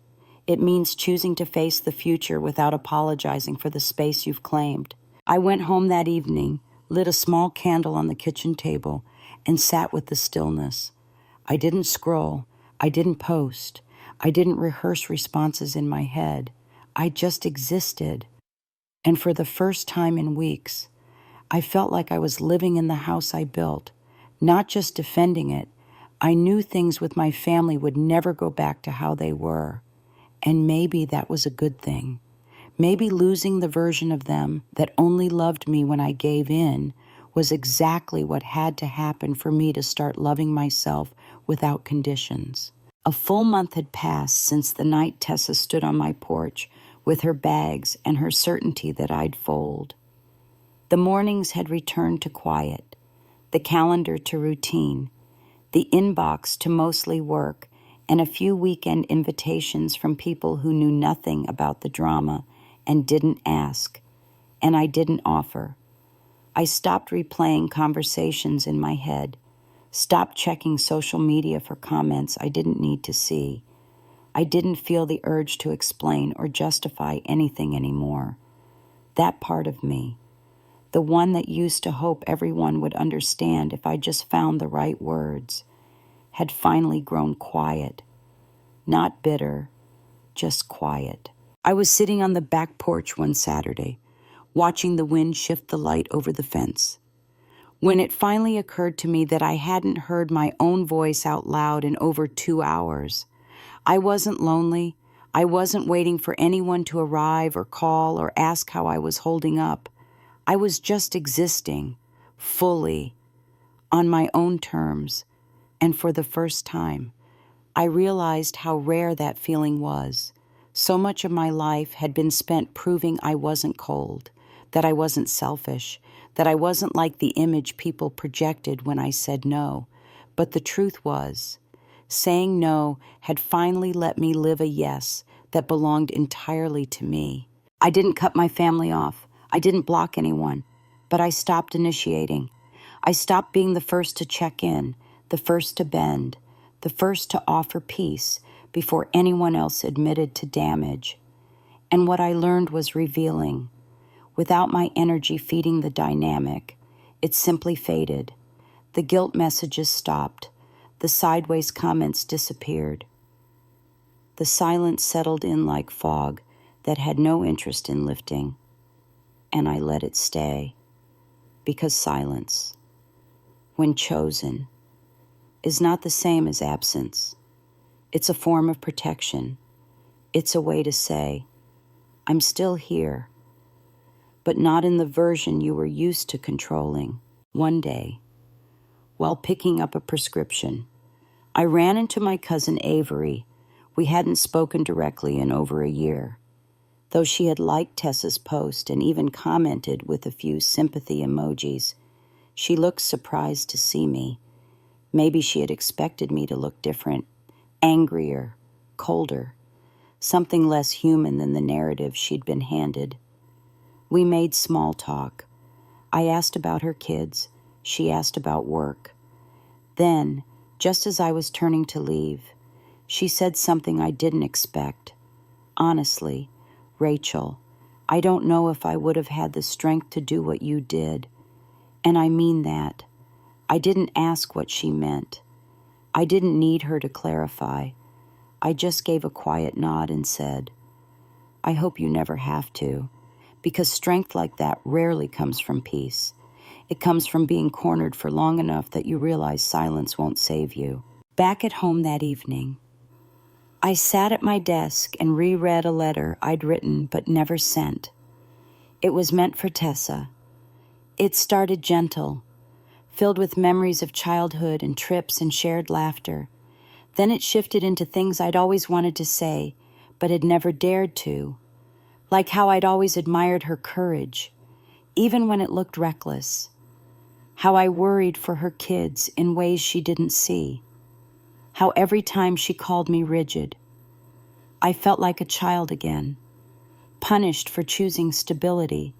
It means choosing to face the future without apologizing for the space you've claimed. I went home that evening, lit a small candle on the kitchen table, and sat with the stillness. I didn't scroll. I didn't post. I didn't rehearse responses in my head. I just existed. And for the first time in weeks, I felt like I was living in the house I built, not just defending it. I knew things with my family would never go back to how they were. And maybe that was a good thing. Maybe losing the version of them that only loved me when I gave in was exactly what had to happen for me to start loving myself without conditions. A full month had passed since the night Tessa stood on my porch with her bags and her certainty that I'd fold. The mornings had returned to quiet, the calendar to routine, the inbox to mostly work, and a few weekend invitations from people who knew nothing about the drama and didn't ask, and I didn't offer. I stopped replaying conversations in my head, stopped checking social media for comments I didn't need to see. I didn't feel the urge to explain or justify anything anymore. That part of me, the one that used to hope everyone would understand if I just found the right words, had finally grown quiet. Not bitter, just quiet. I was sitting on the back porch one Saturday, watching the wind shift the light over the fence, when it finally occurred to me that I hadn't heard my own voice out loud in over 2 hours. I wasn't lonely. I wasn't waiting for anyone to arrive or call or ask how I was holding up. I was just existing, fully, on my own terms, and for the first time, I realized how rare that feeling was. So much of my life had been spent proving I wasn't cold, that I wasn't selfish, that I wasn't like the image people projected when I said no. But the truth was, saying no had finally let me live a yes that belonged entirely to me. I didn't cut my family off. I didn't block anyone, but I stopped initiating. I stopped being the first to check in, the first to bend, the first to offer peace before anyone else admitted to damage. And what I learned was revealing. Without my energy feeding the dynamic, it simply faded. The guilt messages stopped. The sideways comments disappeared. The silence settled in like fog that had no interest in lifting. And I let it stay, because silence, when chosen, is not the same as absence. It's a form of protection. It's a way to say, I'm still here, but not in the version you were used to controlling. One day, while picking up a prescription, I ran into my cousin Avery. We hadn't spoken directly in over a year. Though she had liked Tessa's post and even commented with a few sympathy emojis, she looked surprised to see me. Maybe she had expected me to look different. angrier, colder, something less human than the narrative she'd been handed. We made small talk. I asked about her kids. She asked about work. Then, just as I was turning to leave, she said something I didn't expect. Honestly, Rachel, I don't know if I would have had the strength to do what you did. And I mean that. I didn't ask what she meant. I didn't need her to clarify. I just gave a quiet nod and said, I hope you never have to, because strength like that rarely comes from peace. It comes from being cornered for long enough that you realize silence won't save you. Back at home that evening, I sat at my desk and reread a letter I'd written but never sent. It was meant for Tessa. It started gentle, filled with memories of childhood and trips and shared laughter. Then it shifted into things I'd always wanted to say, but had never dared to. Like how I'd always admired her courage, even when it looked reckless. How I worried for her kids in ways she didn't see. How every time she called me rigid, I felt like a child again, punished for choosing stability.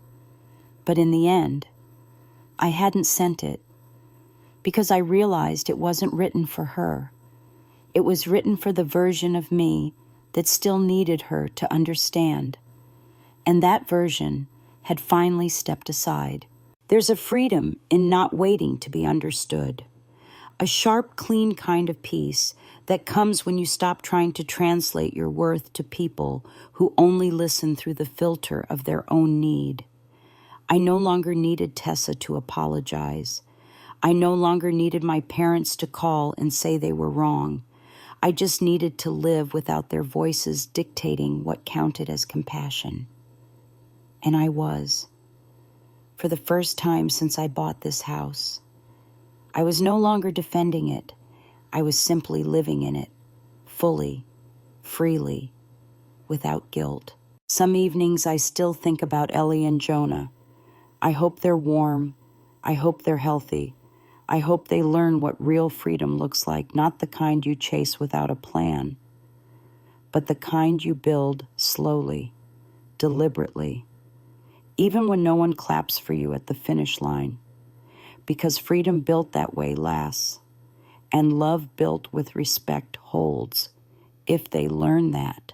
But in the end, I hadn't sent it, because I realized it wasn't written for her. It was written for the version of me that still needed her to understand. And that version had finally stepped aside. There's a freedom in not waiting to be understood. A sharp, clean kind of peace that comes when you stop trying to translate your worth to people who only listen through the filter of their own need. I no longer needed Tessa to apologize. I no longer needed my parents to call and say they were wrong. I just needed to live without their voices dictating what counted as compassion. And I was. For the first time since I bought this house. I was no longer defending it. I was simply living in it, fully, freely, without guilt. Some evenings I still think about Ellie and Jonah. I hope they're warm. I hope they're healthy. I hope they learn what real freedom looks like, not the kind you chase without a plan, but the kind you build slowly, deliberately, even when no one claps for you at the finish line, because freedom built that way lasts, and love built with respect holds. If they learn that,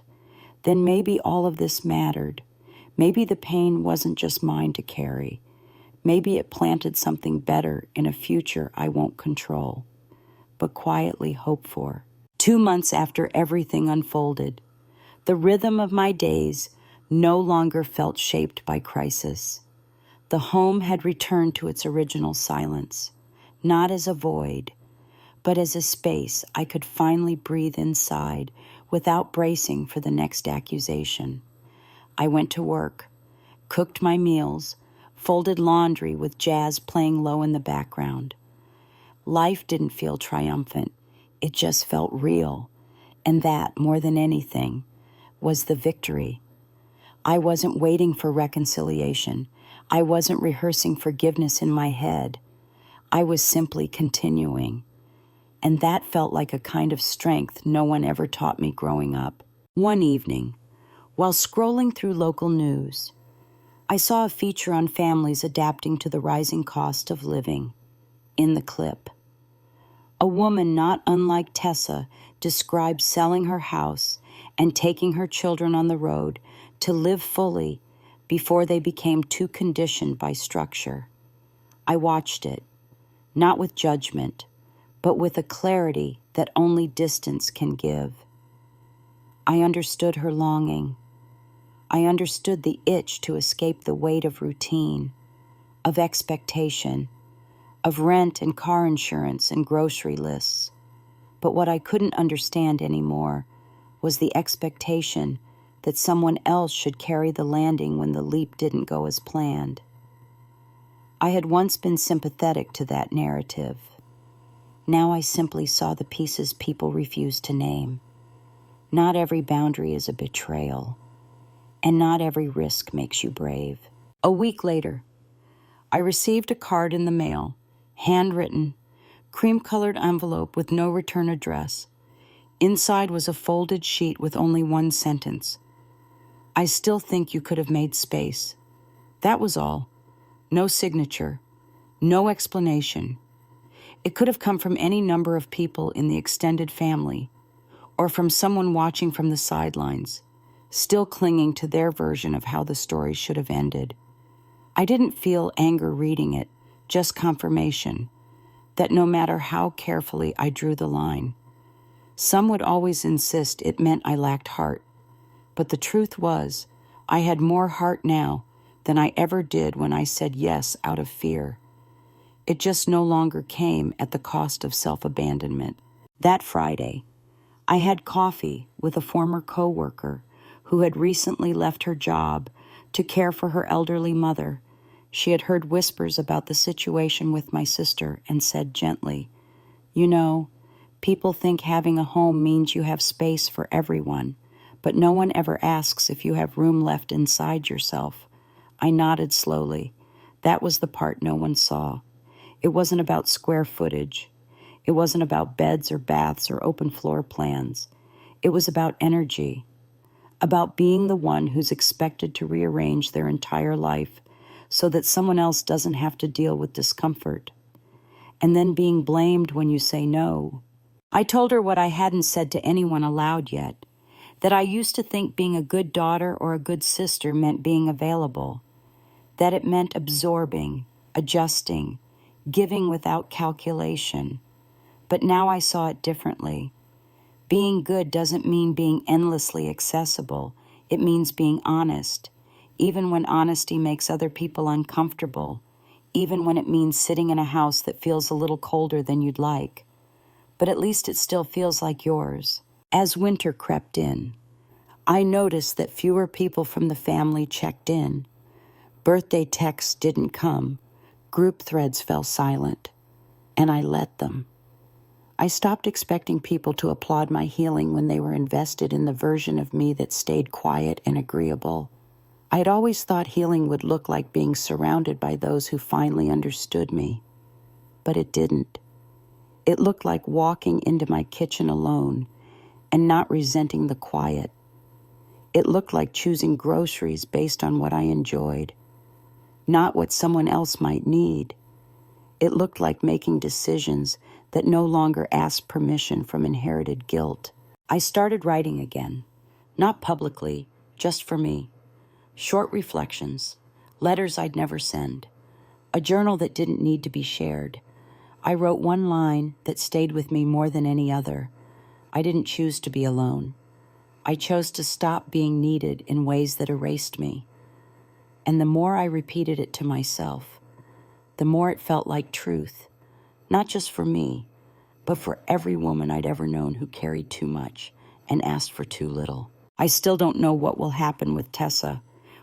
then maybe all of this mattered. Maybe the pain wasn't just mine to carry. Maybe it planted something better in a future I won't control, but quietly hope for. 2 months after everything unfolded, the rhythm of my days no longer felt shaped by crisis. The home had returned to its original silence, not as a void, but as a space I could finally breathe inside without bracing for the next accusation. I went to work, cooked my meals, folded laundry with jazz playing low in the background. Life didn't feel triumphant. It just felt real. And that, more than anything, was the victory. I wasn't waiting for reconciliation. I wasn't rehearsing forgiveness in my head. I was simply continuing. And that felt like a kind of strength no one ever taught me growing up. One evening, while scrolling through local news, I saw a feature on families adapting to the rising cost of living. In the clip, a woman not unlike Tessa described selling her house and taking her children on the road to live fully before they became too conditioned by structure. I watched it, not with judgment, but with a clarity that only distance can give. I understood her longing. I understood the itch to escape the weight of routine, of expectation, of rent and car insurance and grocery lists. But what I couldn't understand anymore was the expectation that someone else should carry the landing when the leap didn't go as planned. I had once been sympathetic to that narrative. Now I simply saw the pieces people refuse to name. Not every boundary is a betrayal, and not every risk makes you brave. A week later, I received a card in the mail, handwritten, cream-colored envelope with no return address. Inside was a folded sheet with only one sentence. "I still think you could have made space." That was all. No signature. No explanation. It could have come from any number of people in the extended family, or from someone watching from the sidelines, still clinging to their version of how the story should have ended. I didn't feel anger reading it, just confirmation that no matter how carefully I drew the line, some would always insist it meant I lacked heart. But the truth was, I had more heart now than I ever did when I said yes out of fear. It just no longer came at the cost of self-abandonment. That Friday, I had coffee with a former coworker who had recently left her job to care for her elderly mother. She had heard whispers about the situation with my sister and said gently, "You know, people think having a home means you have space for everyone, but no one ever asks if you have room left inside yourself." I nodded slowly. That was the part no one saw. It wasn't about square footage. It wasn't about beds or baths or open floor plans. It was about energy, about being the one who's expected to rearrange their entire life so that someone else doesn't have to deal with discomfort, and then being blamed when you say no. I told her what I hadn't said to anyone aloud yet, that I used to think being a good daughter or a good sister meant being available, that it meant absorbing, adjusting, giving without calculation. But now I saw it differently. Being good doesn't mean being endlessly accessible. It means being honest, even when honesty makes other people uncomfortable, even when it means sitting in a house that feels a little colder than you'd like. But at least it still feels like yours. As winter crept in, I noticed that fewer people from the family checked in. Birthday texts didn't come. Group threads fell silent, and I let them. I stopped expecting people to applaud my healing when they were invested in the version of me that stayed quiet and agreeable. I had always thought healing would look like being surrounded by those who finally understood me, but it didn't. It looked like walking into my kitchen alone and not resenting the quiet. It looked like choosing groceries based on what I enjoyed, not what someone else might need. It looked like making decisions that no longer asked permission from inherited guilt. I started writing again, not publicly, just for me. Short reflections, letters I'd never send, a journal that didn't need to be shared. I wrote one line that stayed with me more than any other. I didn't choose to be alone. I chose to stop being needed in ways that erased me. And the more I repeated it to myself, the more it felt like truth, not just for me, but for every woman I'd ever known who carried too much and asked for too little. I still don't know what will happen with Tessa.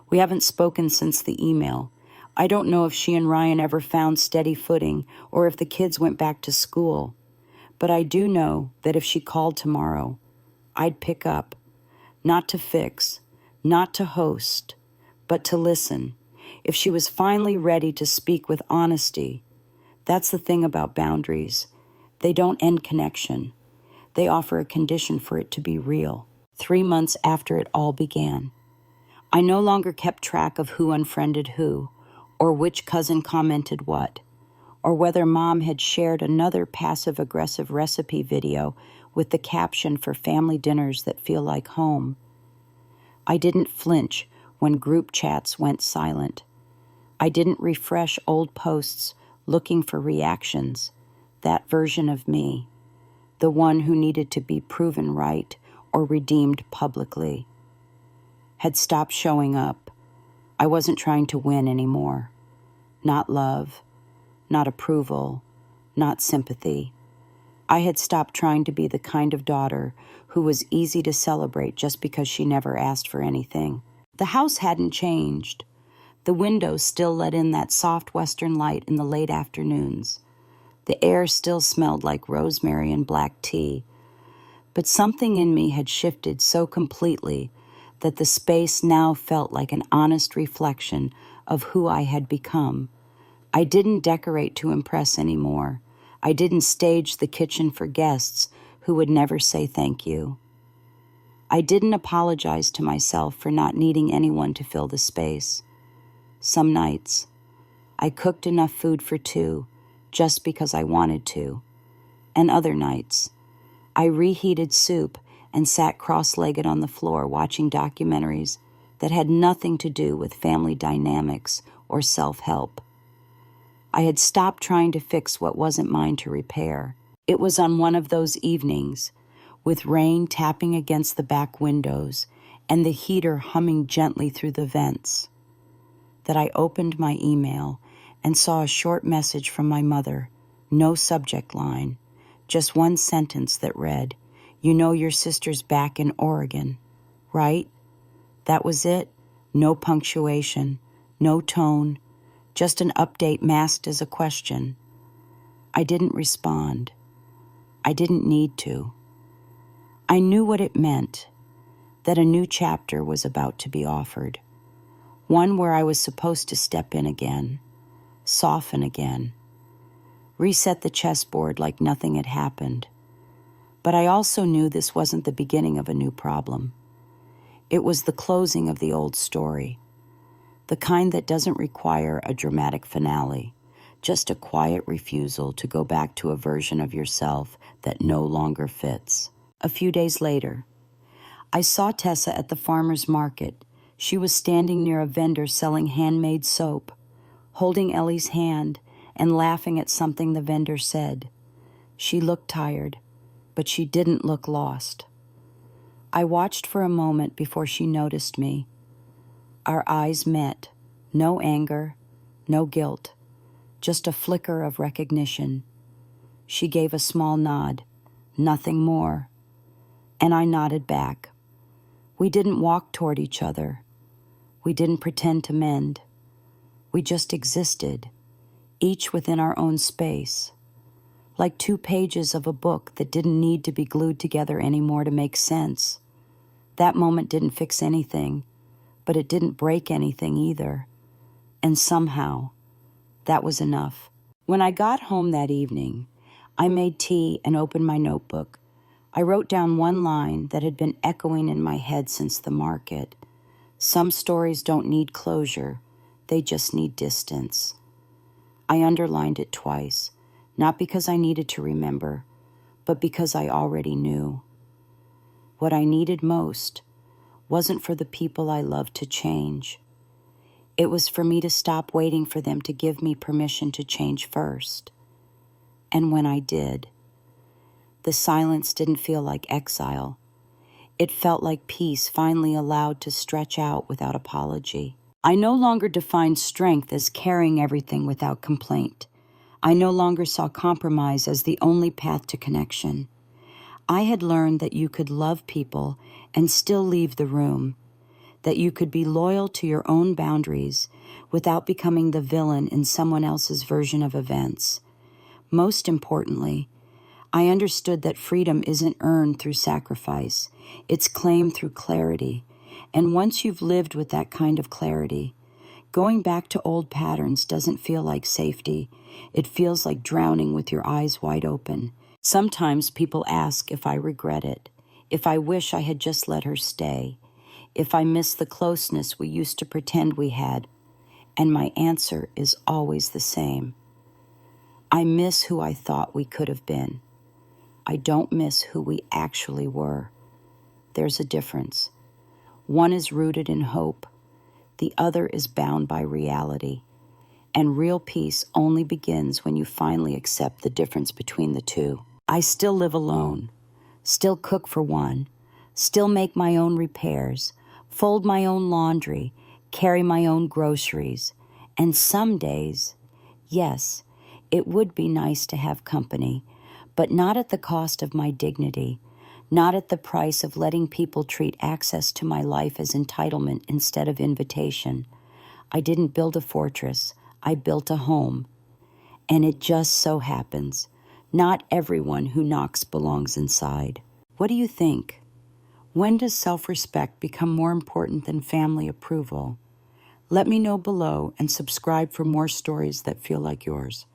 We haven't spoken since the email. I don't know if she and Ryan ever found steady footing or if the kids went back to school. But I do know that if she called tomorrow, I'd pick up, not to fix, not to host, but to listen. If she was finally ready to speak with honesty. That's the thing about boundaries. They don't end connection. They offer a condition for it to be real. 3 months after it all began, I no longer kept track of who unfriended who, or which cousin commented what, or whether mom had shared another passive-aggressive recipe video with the caption for family dinners that feel like home. I didn't flinch when group chats went silent. I didn't refresh old posts looking for reactions. That version of me, the one who needed to be proven right or redeemed publicly, had stopped showing up. I wasn't trying to win anymore. Not love, not approval, not sympathy. I had stopped trying to be the kind of daughter who was easy to celebrate just because she never asked for anything. The house hadn't changed. The windows still let in that soft western light in the late afternoons. The air still smelled like rosemary and black tea. But something in me had shifted so completely that the space now felt like an honest reflection of who I had become. I didn't decorate to impress anymore. I didn't stage the kitchen for guests who would never say thank you. I didn't apologize to myself for not needing anyone to fill the space. Some nights, I cooked enough food for two just because I wanted to. And other nights, I reheated soup and sat cross-legged on the floor watching documentaries that had nothing to do with family dynamics or self-help. I had stopped trying to fix what wasn't mine to repair. It was on one of those evenings, with rain tapping against the back windows and the heater humming gently through the vents, that I opened my email and saw a short message from my mother, no subject line, just one sentence that read, "You know your sister's back in Oregon, right?" That was it. No punctuation, no tone, just an update masked as a question. I didn't respond. I didn't need to. I knew what it meant, that a new chapter was about to be offered, one where I was supposed to step in again, soften again, reset the chessboard like nothing had happened. But I also knew this wasn't the beginning of a new problem. It was the closing of the old story, the kind that doesn't require a dramatic finale, just a quiet refusal to go back to a version of yourself that no longer fits. A few days later, I saw Tessa at the farmer's market. She was standing near a vendor selling handmade soap, holding Ellie's hand and laughing at something the vendor said. She looked tired, but she didn't look lost. I watched for a moment before she noticed me. Our eyes met. No anger, no guilt, just a flicker of recognition. She gave a small nod, nothing more, and I nodded back. We didn't walk toward each other. We didn't pretend to mend. We just existed, each within our own space, like two pages of a book that didn't need to be glued together anymore to make sense. That moment didn't fix anything, but it didn't break anything either. And somehow, that was enough. When I got home that evening, I made tea and opened my notebook. I wrote down one line that had been echoing in my head since the market. Some stories don't need closure, they just need distance. I underlined it twice, not because I needed to remember, but because I already knew. What I needed most wasn't for the people I loved to change. It was for me to stop waiting for them to give me permission to change first. And when I did, the silence didn't feel like exile. It felt like peace finally allowed to stretch out without apology. I no longer defined strength as carrying everything without complaint. I no longer saw compromise as the only path to connection. I had learned that you could love people and still leave the room, that you could be loyal to your own boundaries without becoming the villain in someone else's version of events. Most importantly, I understood that freedom isn't earned through sacrifice, it's claimed through clarity. And once you've lived with that kind of clarity, going back to old patterns doesn't feel like safety. It feels like drowning with your eyes wide open. Sometimes people ask if I regret it, if I wish I had just let her stay, if I miss the closeness we used to pretend we had. And my answer is always the same. I miss who I thought we could have been. I don't miss who we actually were. There's a difference. One is rooted in hope. The other is bound by reality. And real peace only begins when you finally accept the difference between the two. I still live alone, still cook for one, still make my own repairs, fold my own laundry, carry my own groceries. And some days, yes, it would be nice to have company, but not at the cost of my dignity, not at the price of letting people treat access to my life as entitlement instead of invitation. I didn't build a fortress, I built a home. And it just so happens, not everyone who knocks belongs inside. What do you think? When does self-respect become more important than family approval? Let me know below and subscribe for more stories that feel like yours.